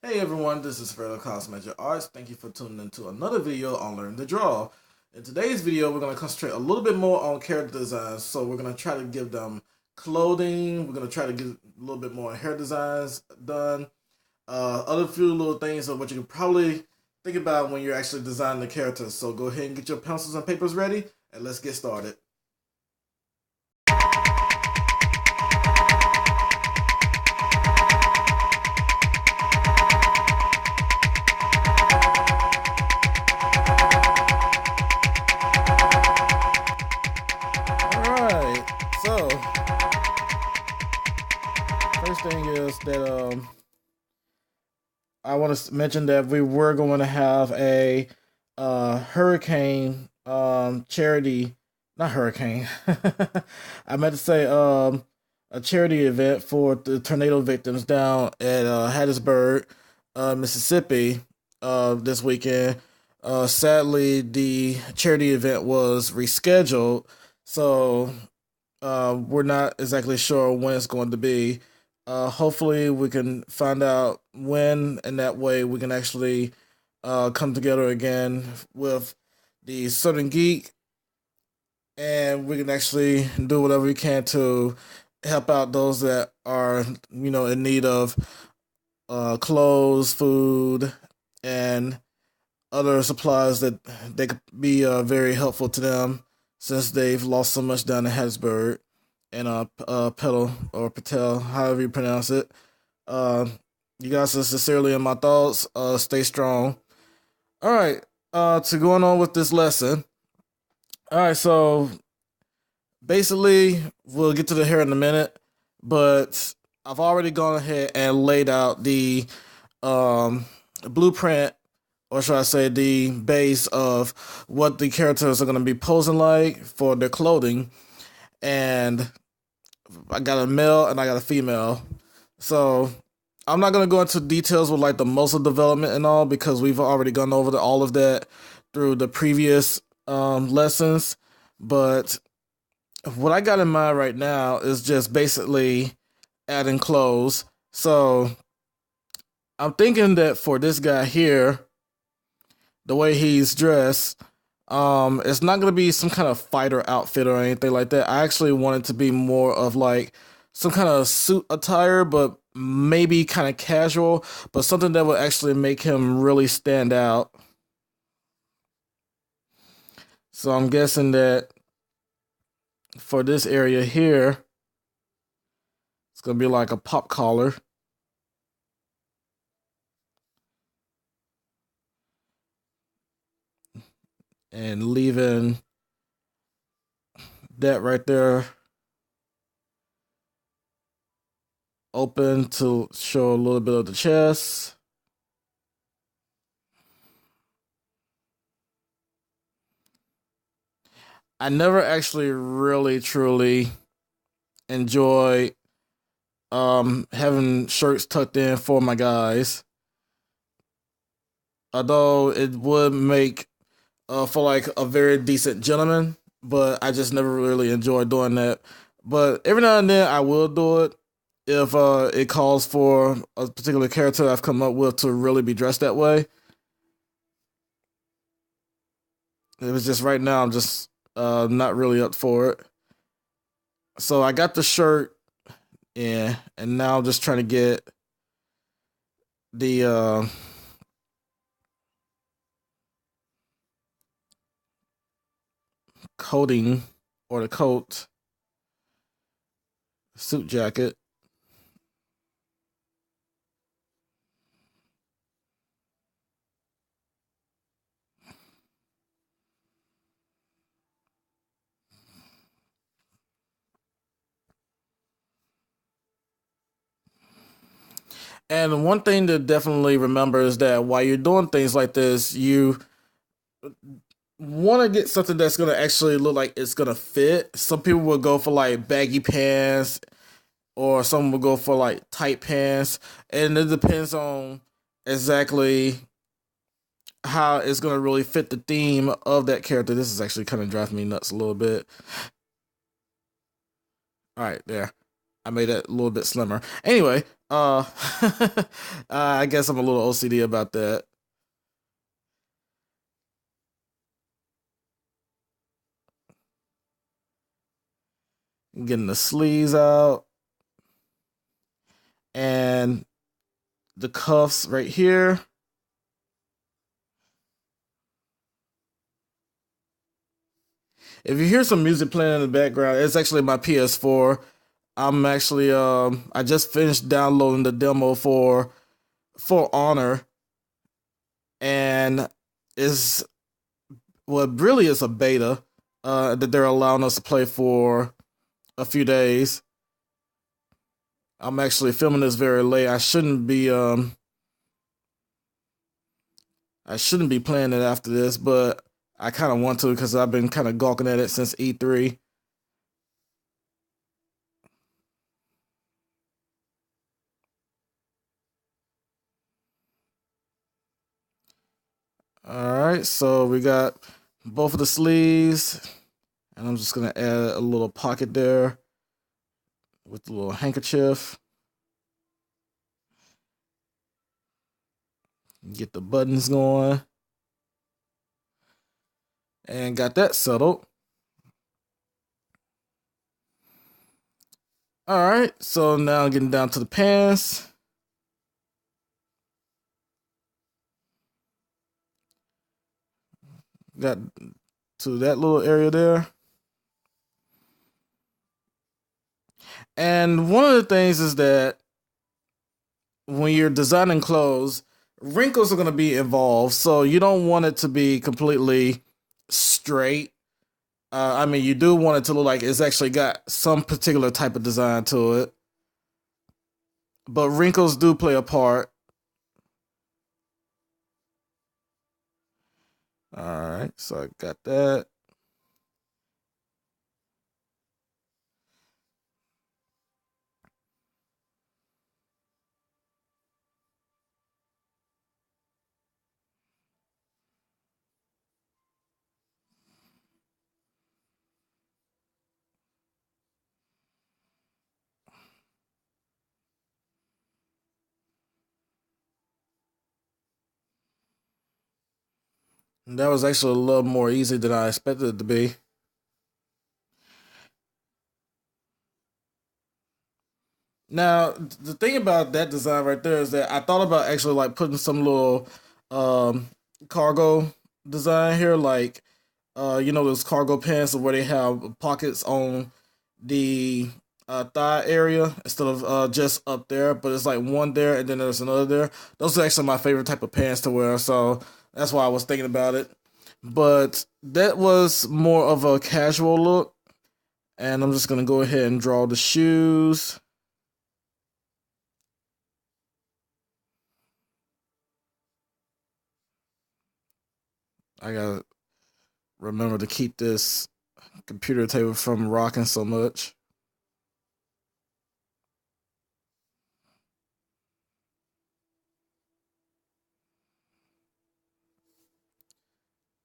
Hey everyone, this is Kaz-Magic Arts. Thank you for tuning into another video on Learn to Draw. In today's video, we're going to concentrate a little bit more on character designs. So we're going to try to give them clothing. We're going to try to get a little bit more hair designs done. Other few little things of what you can probably think about when you're actually designing the characters. So go ahead and get your pencils and papers ready, and let's get started. Alright, so first thing is that I want to mention that we were going to have a hurricane charity, not hurricane. I meant to say a charity event for the tornado victims down at Hattiesburg, Mississippi, this weekend. Sadly, the charity event was rescheduled, so we're not exactly sure when it's going to be. Hopefully, we can find out when, and that way we can actually come together again with the Southern Geek, and we can actually do whatever we can to help out those that are, in need of clothes, food, and other supplies that they could be very helpful to them since they've lost so much down in Hattiesburg and Petal or Patel, however you pronounce it. Uh, you guys are sincerely in my thoughts. Stay strong. All right. To going on with this lesson. All right. So basically, we'll get to the hair in a minute, but I've already gone ahead and laid out the um, blueprint, or should I say, the base of what the characters are going to be posing like for their clothing. And I got a male and I got a female. So I'm not gonna go into details with like the muscle development and all because we've already gone over all of that through the previous lessons. But what I got in mind right now is just basically adding clothes. So I'm thinking that for this guy here, the way he's dressed, it's not gonna be some kind of fighter outfit or anything like that. I actually want it to be more of like some kind of suit attire, but maybe kind of casual, but something that would actually make him really stand out. So I'm guessing that for this area here, it's gonna be like a pop collar and leaving that right there open to show a little bit of the chest. I never actually really truly enjoy having shirts tucked in for my guys. Although it would make for like a very decent gentleman, but I just never really enjoyed doing that. But every now and then I will do it if it calls for a particular character I've come up with to really be dressed that way. It was just right now I'm just not really up for it. So I got the shirt in, and now I'm just trying to get the coating or the coat suit jacket. And one thing to definitely remember is that while you're doing things like this, you want to get something that's going to actually look like it's going to fit. Some people will go for like baggy pants, or some will go for like tight pants. And it depends on exactly how it's going to really fit the theme of that character. This is actually kind of driving me nuts a little bit. All right, there. I made it a little bit slimmer. Anyway, I guess I'm a little OCD about that. Getting the sleeves out and the cuffs right here. If you hear some music playing in the background, it's actually my PS4. I'm actually I just finished downloading the demo for Honor, and is what really is a beta that they're allowing us to play for a few days. I'm actually filming this very late. I shouldn't be playing it after this, but I kind of want to because I've been kind of gawking at it since E3. All right, so we got both of the sleeves, and I'm just gonna add a little pocket there with a little handkerchief. Get the buttons going, and got that settled. All right, so now getting down to the pants. Got to that little area there. And one of the things is that when you're designing clothes, wrinkles are going to be involved. So you don't want it to be completely straight. I mean, you do want it to look like it's actually got some particular type of design to it. But wrinkles do play a part. All right, so I got that. That was actually a little more easy than I expected it to be. Now, the thing about that design right there is that I thought about actually like putting some little um cargo design here, like those cargo pants where they have pockets on the thigh area instead of just up there, but it's like one there and then there's another there. Those are actually my favorite type of pants to wear, so that's why I was thinking about it. But that was more of a casual look, and I'm just gonna go ahead and draw the shoes. I gotta remember to keep this computer table from rocking so much.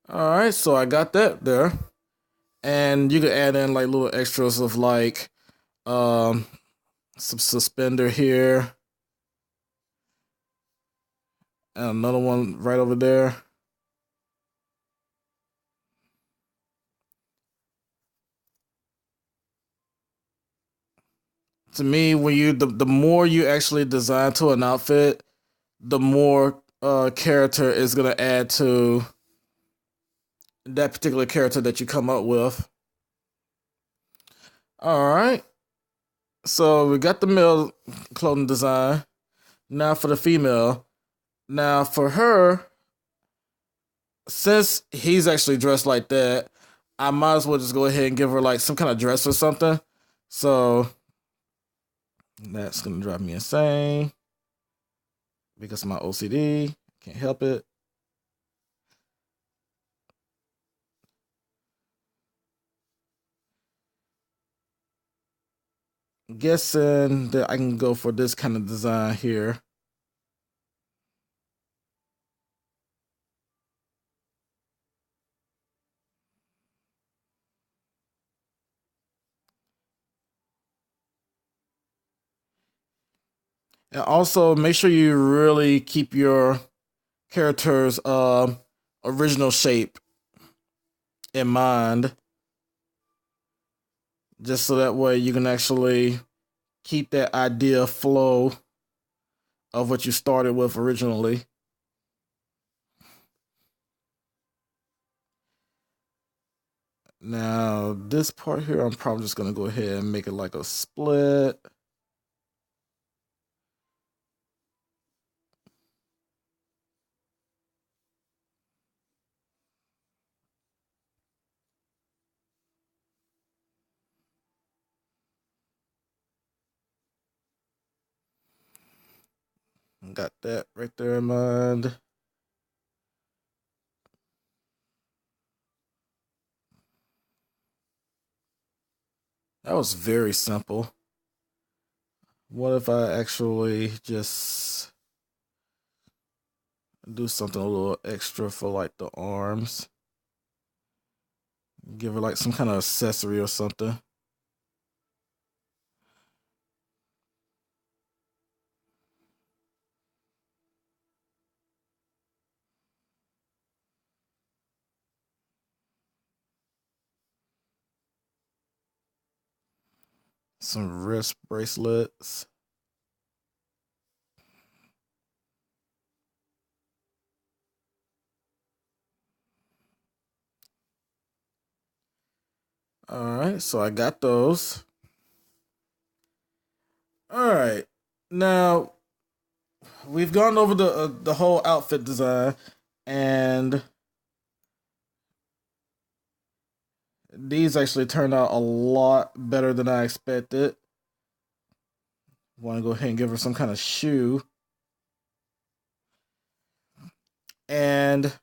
All right, so I got that there, and you can add in like little extras of like um some suspender here, and another one right over there. To me, when the more you actually design to an outfit, the more character is gonna add to that particular character that you come up with. All right, so we got the male clothing design. Now for the female. Now for her, since he's actually dressed like that, I might as well just go ahead and give her like some kind of dress or something. So that's gonna drive me insane because of my OCD. Can't help it. Guessing that I can go for this kind of design here. And also make sure you really keep your character's original shape in mind, just so that way you can actually keep that idea flow of what you started with originally. Now, this part here, I'm probably just gonna go ahead and make it like a split. Got that right there in mind. That was very simple. What if I actually just do something a little extra for like the arms? Give her like some kind of accessory or something. Some wrist bracelets. All right, so I got those. All right, now we've gone over the whole outfit design, and these actually turned out a lot better than I expected. Want to go ahead and give her some kind of shoe, and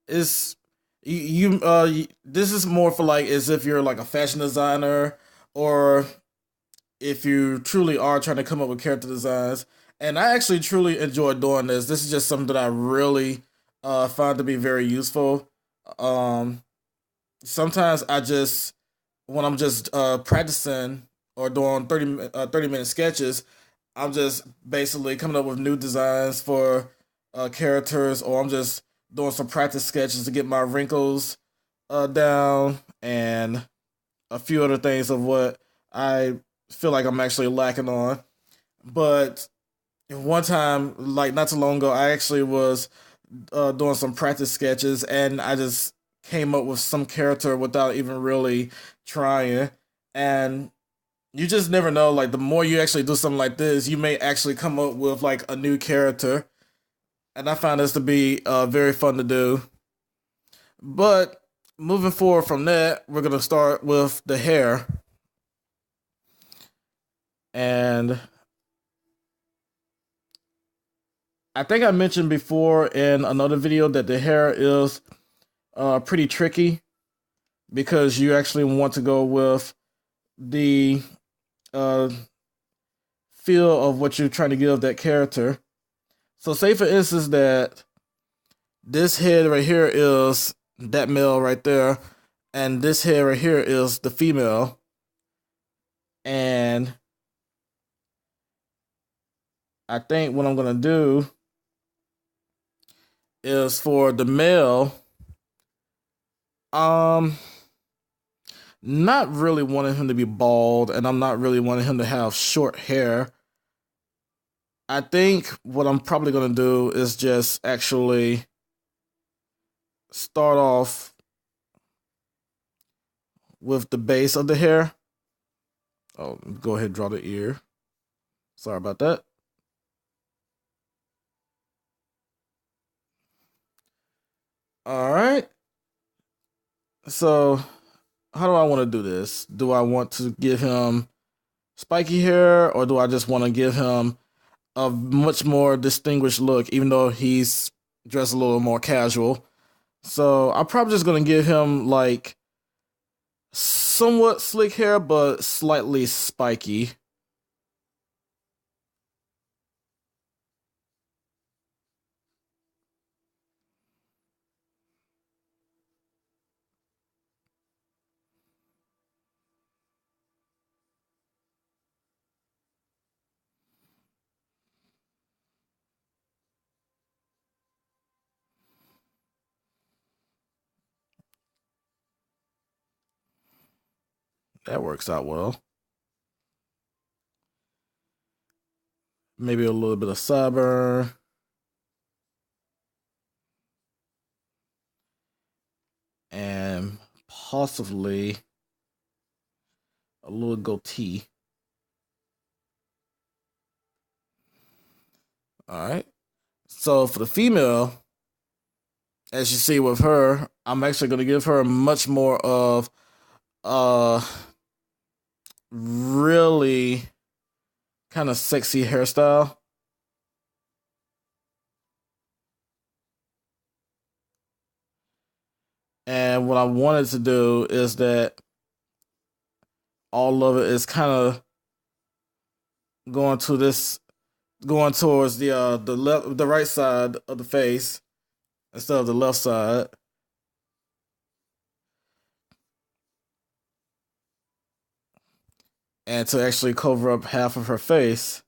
it's this is more for like as if you're like a fashion designer, or if you truly are trying to come up with character designs. And I actually truly enjoy doing this. This is just something that I really find to be very useful. Um, Sometimes I just, when I'm just practicing or doing 30-minute sketches, I'm just basically coming up with new designs for characters, or I'm just doing some practice sketches to get my wrinkles down, and a few other things of what I feel like I'm actually lacking on. But one time, like not too long ago, I actually was doing some practice sketches, and I just came up with some character without even really trying. And you just never know. Like the more you actually do something like this, you may actually come up with like a new character. And I found this to be very fun to do. But moving forward from that, we're gonna start with the hair. And I think I mentioned before in another video that the hair is pretty tricky, because you actually want to go with the uh, feel of what you're trying to give that character. So, say for instance that this head right here is that male right there, and this head right here is the female. And I think what I'm gonna do is for the male, um, not really wanting him to be bald, and I'm not really wanting him to have short hair. I think what I'm probably gonna do is just actually start off with the base of the hair. Oh, go ahead and draw the ear. Sorry about that. All right. So, how do I want to do this? Do I want to give him spiky hair, or do I just want to give him a much more distinguished look, even though he's dressed a little more casual? So, I'm probably just going to give him like somewhat slick hair, but slightly spiky. That works out well. Maybe a little bit of sideburn. And possibly a little goatee. All right. So for the female, as you see with her, I'm actually going to give her much more of a really kind of sexy hairstyle. And what I wanted to do is that all of it is kind of going to this going towards the right side of the face instead of the left side. And to actually cover up half of her face.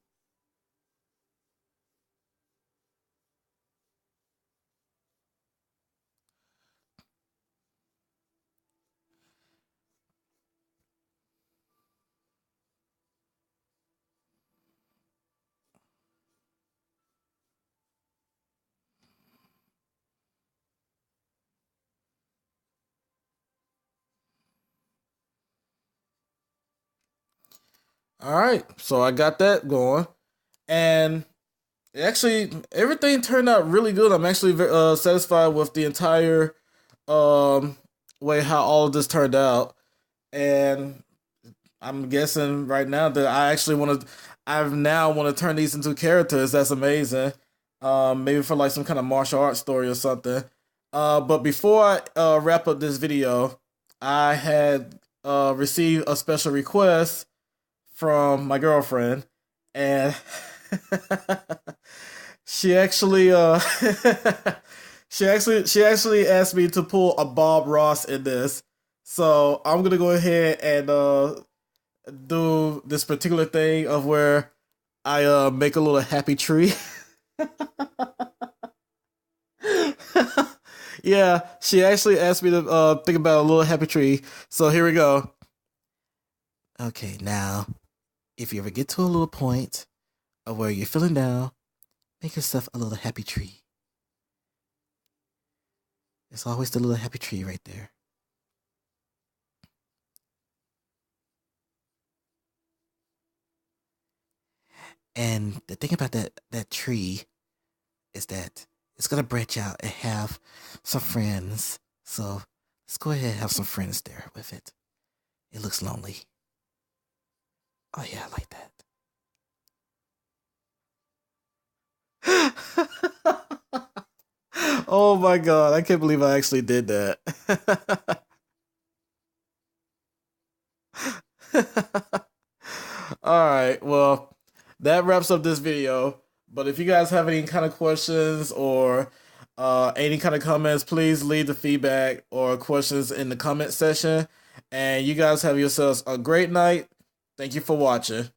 All right, so I got that going, and actually everything turned out really good. I'm actually satisfied with the entire um, way how all of this turned out, and I'm guessing right now that I now want to turn these into characters. That's amazing. Maybe for like some kind of martial arts story or something. But before I wrap up this video, I had received a special request from my girlfriend, and she actually she actually asked me to pull a Bob Ross in this. So I'm gonna go ahead and do this particular thing of where I make a little happy tree. Yeah, she actually asked me to think about a little happy tree. So here we go. Okay, now if you ever get to a little point of where you're feeling down, make yourself a little happy tree. It's always the little happy tree right there. And the thing about that tree is that it's gonna branch out and have some friends. So let's go ahead and have some friends there with it. It looks lonely. Oh yeah, I like that. Oh my god, I can't believe I actually did that. All right, well, that wraps up this video. But if you guys have any kind of questions or any kind of comments, please leave the feedback or questions in the comment section. And you guys have yourselves a great night. Thank you for watching.